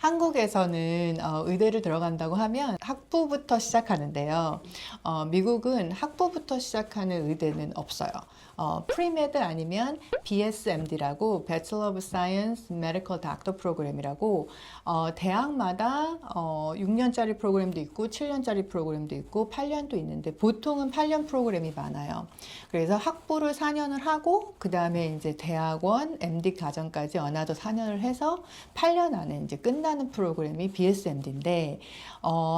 한국에서는 의대를 들어간다고 하면 학부부터 시작하는데요. 미국은 학부부터 시작하는 의대는 없어요. 프리메드 아니면 BSMD라고 Bachelor of Science Medical Doctor 프로그램이라고 대학마다 6년짜리 프로그램도 있고 7년짜리 프로그램도 있고 8년도 있는데 보통은 8년 프로그램이 많아요. 그래서 학부를 4년을 하고 그 다음에 이제 대학원 MD 과정까지 어나더 4년을 해서 8년 안에 이제 끝나는 프로그램이 BSMD인데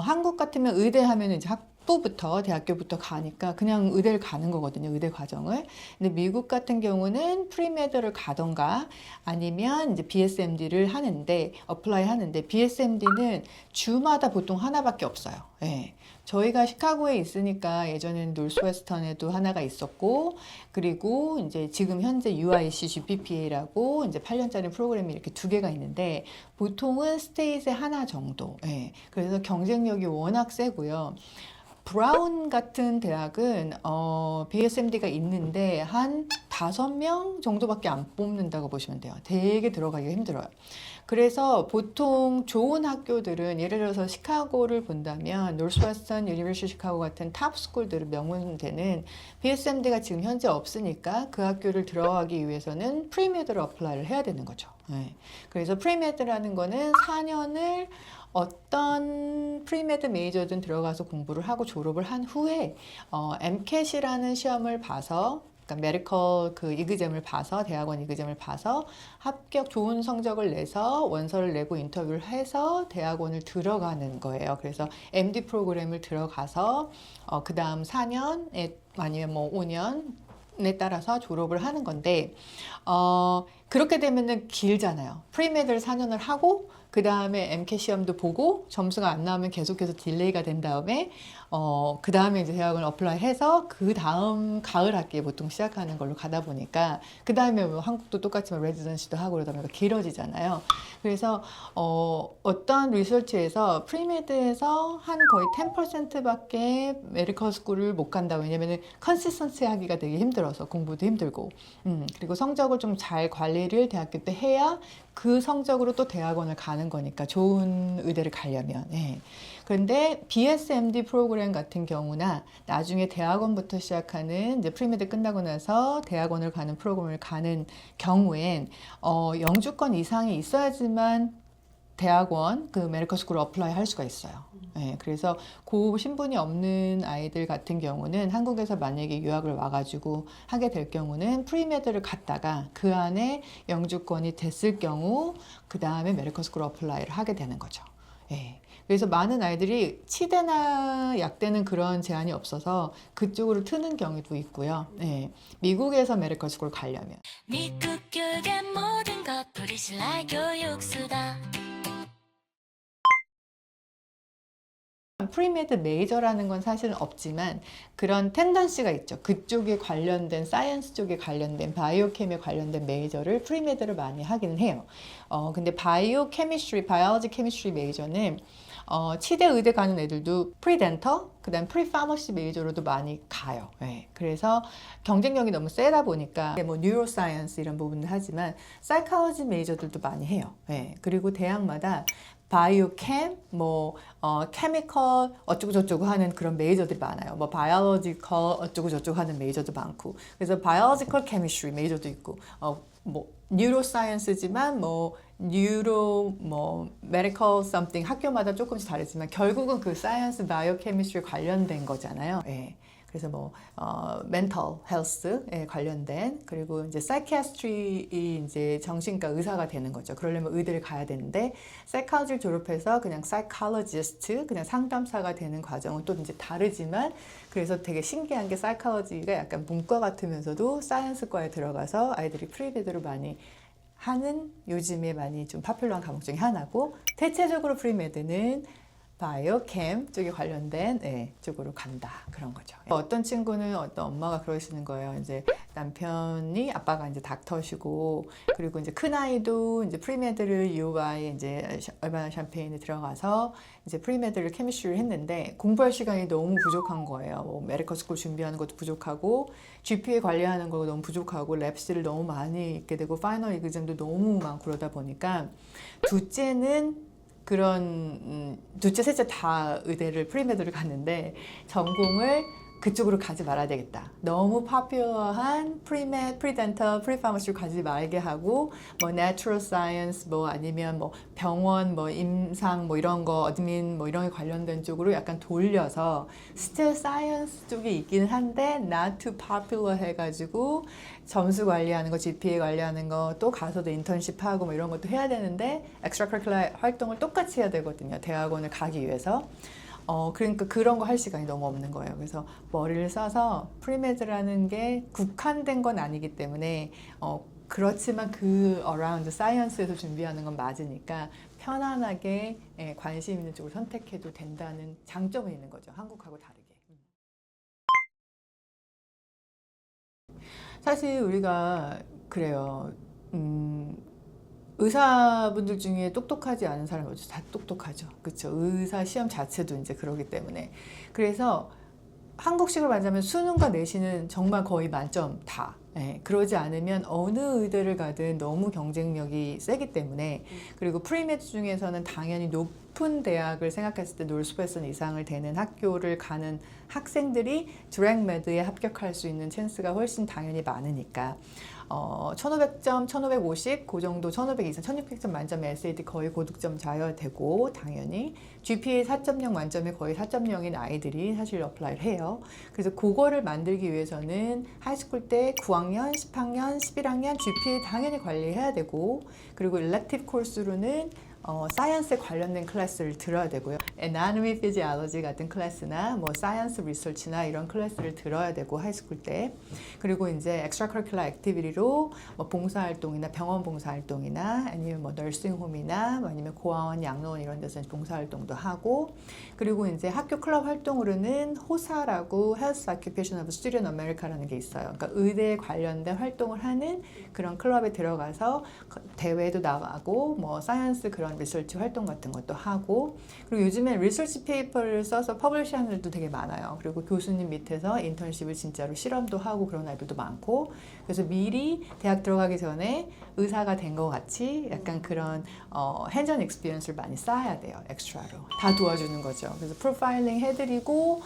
한국 같으면 의대 하면 이제 학부부터 대학교부터 가니까 그냥 의대를 가는 거거든요. 의대 과정을. 근데 미국 같은 경우는 프리메드를 가던가 아니면 이제 BSMD를 하는데 어플라이 하는데 BSMD는 주마다 보통 하나밖에 없어요. 예. 저희가 시카고에 있으니까 예전에는 노스웨스턴에도 하나가 있었고 그리고 이제 지금 현재 UIC GPPA라고 이제 8년짜리 프로그램이 이렇게 두 개가 있는데 보통은 스테이트에 하나 정도. 예. 그래서 경쟁력이 워낙 세고요. 브라운 같은 대학은 BSMD가 있는데 한 5명 정도밖에 안 뽑는다고 보시면 돼요. 되게 들어가기가 힘들어요. 그래서 보통 좋은 학교들은 예를 들어서 시카고를 본다면 노스웨스턴 유니버시티 시카고 같은 탑 스쿨들은 명문대는 BSMD가 지금 현재 없으니까 그 학교를 들어가기 위해서는 프리메드를 어플라이를 해야 되는 거죠. 네. 그래서 프리메드라는 거는 4년을 어떤 프리메드 메이저든 들어가서 공부를 하고 졸업을 한 후에 MCAT이라는 시험을 봐서 그러니까 메디컬 그 이그잼을 봐서 대학원 이그잼을 봐서 합격 좋은 성적을 내서 원서를 내고 인터뷰를 해서 대학원을 들어가는 거예요. 그래서 MD 프로그램을 들어가서 그 다음 4년 아니면 뭐 5년에 따라서 졸업을 하는 건데 그렇게 되면은 길잖아요. 프리메드를 4년을 하고 그 다음에 MCAT 시험도 보고 점수가 안 나오면 계속해서 딜레이가 된 다음에 그 다음에 이제 대학을 어플라이 해서 그 다음 가을 학기에 보통 시작하는 걸로 가다 보니까 그 다음에 뭐 한국도 똑같지만 레지던시도 하고 그러다 보니까 길어지잖아요. 그래서 어떤 리서치에서 프리메드에서 한 거의 10%밖에 메디컬 스쿨을 못 간다. 왜냐면은 컨시스턴시 하기가 되게 힘들어서 공부도 힘들고 그리고 성적을 좀 잘 관리를 대학교 때 해야 그 성적으로 또 대학원을 가는 거니까 좋은 의대를 가려면. 예. 그런데 BSMD 프로그램 같은 경우나 나중에 대학원부터 시작하는 이제 프리메드 끝나고 나서 대학원을 가는 프로그램을 가는 경우엔 영주권 이상이 있어야지만 대학원 그 메디컬 스쿨을 어플라이 할 수가 있어요. 네, 그래서 그 신분이 없는 아이들 같은 경우는 한국에서 만약에 유학을 와가지고 하게 될 경우는 프리메드를 갔다가 그 안에 영주권이 됐을 경우 그 다음에 메디컬 스쿨 어플라이를 하게 되는 거죠. 네, 그래서 많은 아이들이 치대나 약대는 그런 제한이 없어서 그쪽으로 트는 경우도 있고요. 네, 미국에서 메디컬 스쿨 가려면 미국 교육의 모든 것 브리실라 교육수다. 프리메드 메이저라는 건 사실은 없지만 그런 텐던시가 있죠. 그쪽에 관련된 사이언스 쪽에 관련된 바이오캠에 관련된 메이저를 프리메드를 많이 하기는 해요. 근데 바이오 케미스트리, 바이올로지 케미스트리 메이저는 치대 의대 가는 애들도 프리덴터, 그 다음 프리파머시 메이저로도 많이 가요. 네. 그래서 경쟁력이 너무 세다 보니까 뭐 뉴로사이언스 이런 부분도 하지만 사이콜로지 메이저들도 많이 해요. 네. 그리고 대학마다 바이오캠, 뭐 케미컬 어쩌고 저쩌고 하는 그런 메이저들이 많아요. 뭐 바이올로지컬 어쩌고 저쩌고 하는 메이저도 많고. 그래서 바이올로지컬 케미스트리 메이저도 있고, 뭐 뉴로사이언스지만 뭐 뉴로 뭐 메디컬 something 학교마다 조금씩 다르지만 결국은 그 사이언스 바이오 케미스트리 관련된 거잖아요. 예. 그래서 뭐 멘털 헬스에 관련된 그리고 이제 사이키아스트리 이제 정신과 의사가 되는 거죠. 그러려면 의대를 가야 되는데 사이콜로지를 졸업해서 그냥 사이콜로지스트 그냥 상담사가 되는 과정은 또 이제 다르지만 그래서 되게 신기한 게 사이콜로지가 약간 문과 같으면서도 사이언스과에 들어가서 아이들이 프리메드로 많이 하는 요즘에 많이 좀 파퓰러한 과목 중에 하나고 대체적으로 프리메드는 바이오캠 쪽에 관련된 쪽으로 간다 그런 거죠. 어떤 친구는 어떤 엄마가 그러시는 거예요. 이제 남편이 아빠가 이제 닥터시고 그리고 이제 큰 아이도 이제 프리메드를 UY 이제 얼바나 샴페인에 들어가서 이제 프리메드를 케미스트리를 했는데 공부할 시간이 너무 부족한 거예요. 뭐 메디컬 스쿨 준비하는 것도 부족하고 GPA 관리하는 거 너무 부족하고 랩스를 너무 많이 있게 되고 파이널 이그잼도 너무 많고 그러다 보니까 둘째는 그런 둘째, 셋째 다 의대를 프리메드를 갔는데 전공을 그쪽으로 가지 말아야 되겠다. 너무 파퓰러한 프리메드, 프리덴탈, 프리파머시를 가지 말게 하고 뭐 내추럴 사이언스 뭐 아니면 뭐 병원 뭐 임상 뭐 이런 거 어드민 뭐 이런 게 관련된 쪽으로 약간 돌려서 스틸 사이언스 쪽이 있기는 한데 not too popular 해가지고 점수 관리하는 거, GPA 관리하는 거, 또 가서도 인턴십하고 뭐 이런 것도 해야 되는데 엑스트라커리큘러 활동을 똑같이 해야 되거든요. 대학원을 가기 위해서. 그러니까 그런 거 할 시간이 너무 없는 거예요. 그래서 머리를 써서 프리메드라는 게 국한된 건 아니기 때문에 그렇지만 그 어라운드 사이언스에서 준비하는 건 맞으니까 편안하게 관심 있는 쪽을 선택해도 된다는 장점은 있는 거죠. 한국하고 다르게. 사실 우리가 그래요. 의사분들 중에 똑똑하지 않은 사람이 어디서 다 똑똑하죠. 그렇죠. 의사 시험 자체도 이제 그러기 때문에. 그래서 한국식으로 말하자면 수능과 내신은 정말 거의 만점 다. 그러지 않으면 어느 의대를 가든 너무 경쟁력이 세기 때문에 그리고 프리메드 중에서는 당연히 높은 대학을 생각했을 때 노스웨스턴 이상을 되는 학교를 가는 학생들이 드랙메드에 합격할 수 있는 찬스가 훨씬 당연히 많으니까 1500점, 1550, 그 정도 1500 이상, 1600점 만점에 SAT 거의 고득점 자여야 되고 당연히 GPA 4.0 만점에 거의 4.0인 아이들이 사실 어플라이를 해요. 그래서 그거를 만들기 위해서는 하이스쿨 때 9학년, 10학년, 11학년 GPA 당연히 관리해야 되고 그리고 일렉티브 코스로는 사이언스에 관련된 클래스를 들어야 되고요. Anatomy, Physiology 같은 클래스나 뭐 사이언스 리서치나 이런 클래스를 들어야 되고 하이스쿨 때 그리고 이제 extracurricular activity로 뭐 봉사활동이나 병원 봉사활동이나 아니면 뭐 너싱홈이나 뭐 아니면 고아원, 양로원 이런 데서 봉사활동도 하고 그리고 이제 학교 클럽 활동으로는 호사라고 Health Occupation of Student America라는 게 있어요. 그러니까 의대에 관련된 활동을 하는 그런 클럽에 들어가서 대회도 나가고 뭐 사이언스 그런 리서치 활동 같은 것도 하고 그리고 요즘에 리서치 페이퍼를 써서 퍼블리시하는 애들도 되게 많아요. 그리고 교수님 밑에서 인턴십을 진짜로 실험도 하고 그런 아이들도 많고 그래서 미리 대학 들어가기 전에 의사가 된 것 같이 약간 그런 핸즈온 익스피리언스를 많이 쌓아야 돼요. 엑스트라로. 다 도와주는 거죠. 그래서 프로파일링 해드리고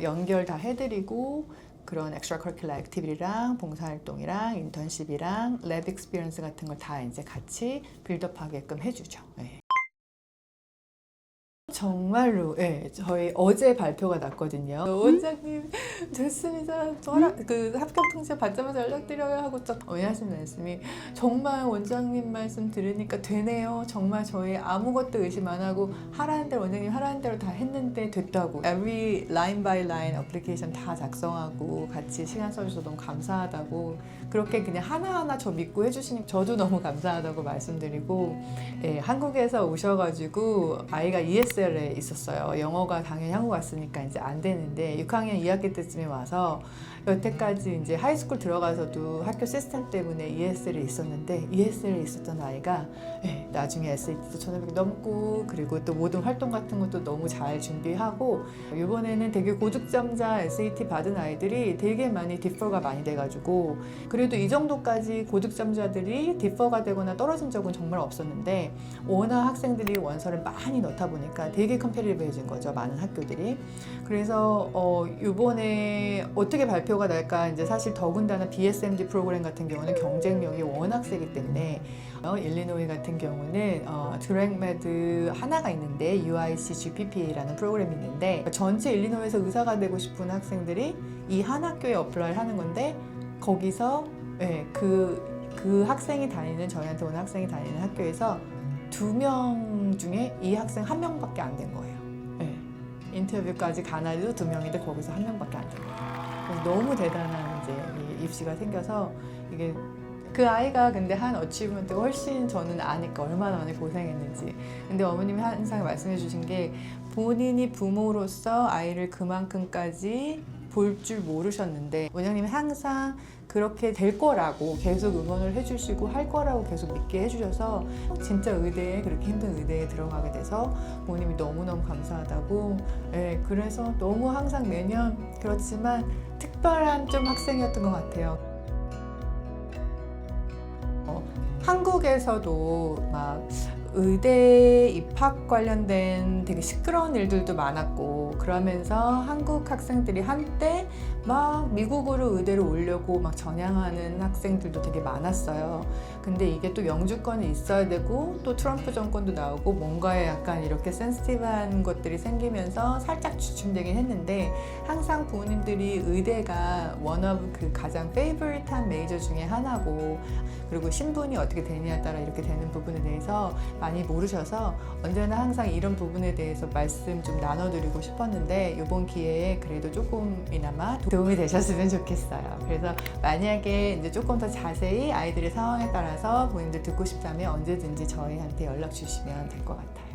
연결 다 해드리고 그런 extracurricular activity랑 봉사활동이랑 인턴십이랑 랩 익스피리언스 같은 걸 다 이제 같이 빌드업하게끔 해주죠. 네. 정말로, 예, 저희 어제 발표가 났거든요. 원장님, 됐습니다. 그 합격 통지 받자마자 연락드려요 하고 또 하시는 말씀이 정말 원장님 말씀 들으니까 되네요. 정말 저희 아무것도 의심 안 하고 하라는 대로 원장님 하라는 대로 다 했는데 됐다고. Every line by line 어플리케이션 다 작성하고 같이 시간 써주셔서 너무 감사하다고 그렇게 그냥 하나하나 저 믿고 해주시니 저도 너무 감사하다고 말씀드리고 예, 한국에서 오셔가지고 아이가 ESL에 있었어요. 영어가 당연히 한국 왔으니까 이제 안 되는데 6학년 2학기 때쯤에 와서 여태까지 이제 하이스쿨 들어가서도 학교 시스템 때문에 ESL에 있었는데 ESL에 있었던 아이가 예, 나중에 SAT도 1500 넘고 그리고 또 모든 활동 같은 것도 너무 잘 준비하고 이번에는 되게 고득점자 SAT 받은 아이들이 되게 많이 디퍼가 많이 돼가지고 그래도 이 정도까지 고득점자들이 디퍼가 되거나 떨어진 적은 정말 없었는데 워낙 학생들이 원서를 많이 넣다 보니까 되게 컴페티티브해진 거죠. 많은 학교들이. 그래서 이번에 어떻게 발표가 날까 이제 사실 더군다나 BSMD 프로그램 같은 경우는 경쟁력이 워낙 세기 때문에 일리노이 같은 경우는 드랙메드 하나가 있는데 UIC GPPA라는 프로그램이 있는데 전체 일리노이에서 의사가 되고 싶은 학생들이 이 한 학교에 어플라이를 하는 건데 거기서 예, 그 학생이 다니는 저희한테 오는 학생이 다니는 학교에서 2명 중에 이 학생 1명밖에 안 된 거예요. 예. 인터뷰까지 가나도 2명인데 거기서 1명밖에 안 된 거예요. 그래서 너무 대단한 이제 입시가 생겨서 이게 그 아이가 근데 한 어치브먼트가 훨씬 저는 아니까 얼마나 많이 고생했는지. 근데 어머님이 항상 말씀해 주신 게 본인이 부모로서 아이를 그만큼까지 볼 줄 모르셨는데 원장님이 항상 그렇게 될 거라고 계속 응원을 해주시고 할 거라고 계속 믿게 해주셔서 진짜 의대에 그렇게 힘든 의대에 들어가게 돼서 부모님이 너무너무 감사하다고 예, 그래서 너무 항상 매년 그렇지만 특별한 좀 학생이었던 것 같아요. 한국에서도 막 의대 입학 관련된 되게 시끄러운 일들도 많았고, 그러면서 한국 학생들이 한때 막 미국으로 의대를 오려고 막 전향하는 학생들도 되게 많았어요. 근데 이게 또 영주권이 있어야 되고 또 트럼프 정권도 나오고 뭔가에 약간 이렇게 센시티브한 것들이 생기면서 살짝 주춤되긴 했는데, 항상 부모님들이 의대가 one of 그 가장 페이버릿한 메이저 중에 하나고, 그리고 신분이 어떻게 되느냐에 따라 이렇게 되는 부분에 대해서 많이 모르셔서 언제나 항상 이런 부분에 대해서 말씀 좀 나눠드리고 싶었는데, 이번 기회에 그래도 조금이나마 도움이 되셨으면 좋겠어요. 그래서 만약에 이제 조금 더 자세히 아이들의 상황에 따라서 본인들 듣고 싶다면 언제든지 저희한테 연락 주시면 될 것 같아요.